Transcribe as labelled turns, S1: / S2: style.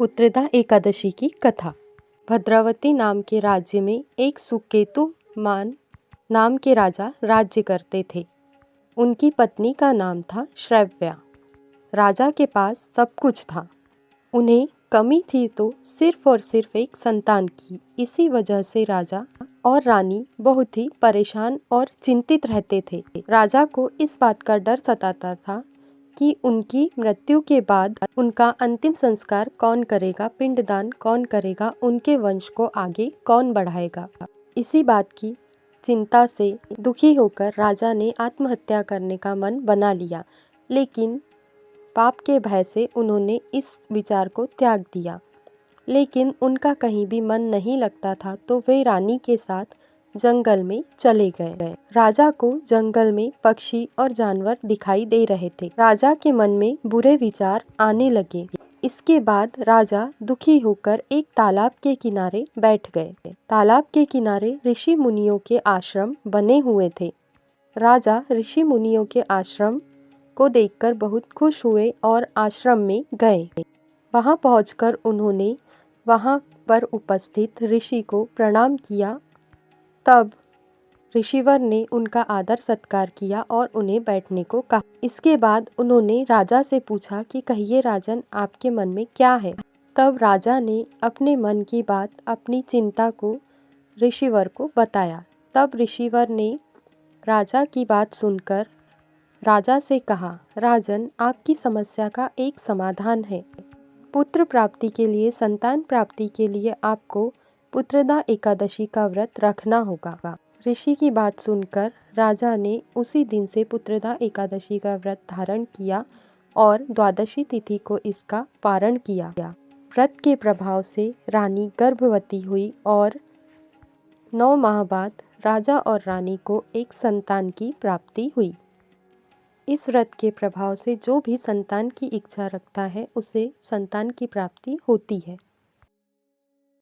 S1: पुत्रदा एकादशी की कथा। भद्रावती नाम के राज्य में एक सुकेतुमान नाम के राजा राज्य करते थे। उनकी पत्नी का नाम था श्रव्या। राजा के पास सब कुछ था। उन्हें कमी थी तो सिर्फ और सिर्फ एक संतान की। इसी वजह से राजा और रानी बहुत ही परेशान और चिंतित रहते थे। राजा को इस बात का डर सताता था कि उनकी मृत्यु के बाद उनका अंतिम संस्कार कौन करेगा, पिंडदान कौन करेगा, उनके वंश को आगे कौन बढ़ाएगा। इसी बात की चिंता से दुखी होकर राजा ने आत्महत्या करने का मन बना लिया, लेकिन पाप के भय से उन्होंने इस विचार को त्याग दिया। लेकिन उनका कहीं भी मन नहीं लगता था, तो वे रानी के साथ जंगल में चले गए। राजा को जंगल में पक्षी और जानवर दिखाई दे रहे थे। राजा के मन में बुरे विचार आने लगे। इसके बाद राजा दुखी होकर एक तालाब के किनारे बैठ गए। तालाब के किनारे ऋषि मुनियों के आश्रम बने हुए थे। राजा ऋषि मुनियों के आश्रम को देखकर बहुत खुश हुए और आश्रम में गए। वहां पहुंचकर उन्होंने वहां पर उपस्थित ऋषि को प्रणाम किया। तब ऋषिवर ने उनका आदर सत्कार किया और उन्हें बैठने को कहा। इसके बाद उन्होंने राजा से पूछा कि कहिए राजन, आपके मन में क्या है। तब राजा ने अपने मन की बात, अपनी चिंता को ऋषिवर को बताया। तब ऋषिवर ने राजा की बात सुनकर राजा से कहा, राजन, आपकी समस्या का एक समाधान है। पुत्र प्राप्ति के लिए, संतान प्राप्ति के लिए आपको पुत्रदा एकादशी का व्रत रखना होगा। ऋषि की बात सुनकर राजा ने उसी दिन से पुत्रदा एकादशी का व्रत धारण किया और द्वादशी तिथि को इसका पारण किया। व्रत के प्रभाव से रानी गर्भवती हुई और 9 माह बाद राजा और रानी को एक संतान की प्राप्ति हुई। इस व्रत के प्रभाव से जो भी संतान की इच्छा रखता है, उसे संतान की प्राप्ति होती है।